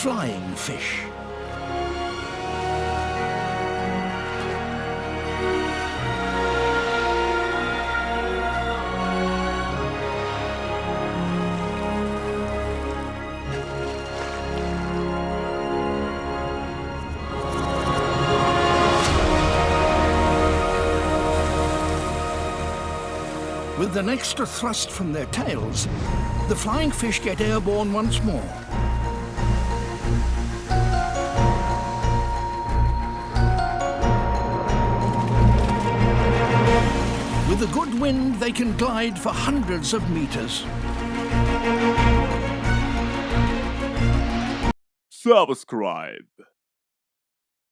flying fish. With an extra thrust from their tails, the flying fish get airborne once more. With a good wind, they can glide for hundreds of meters. Subscribe.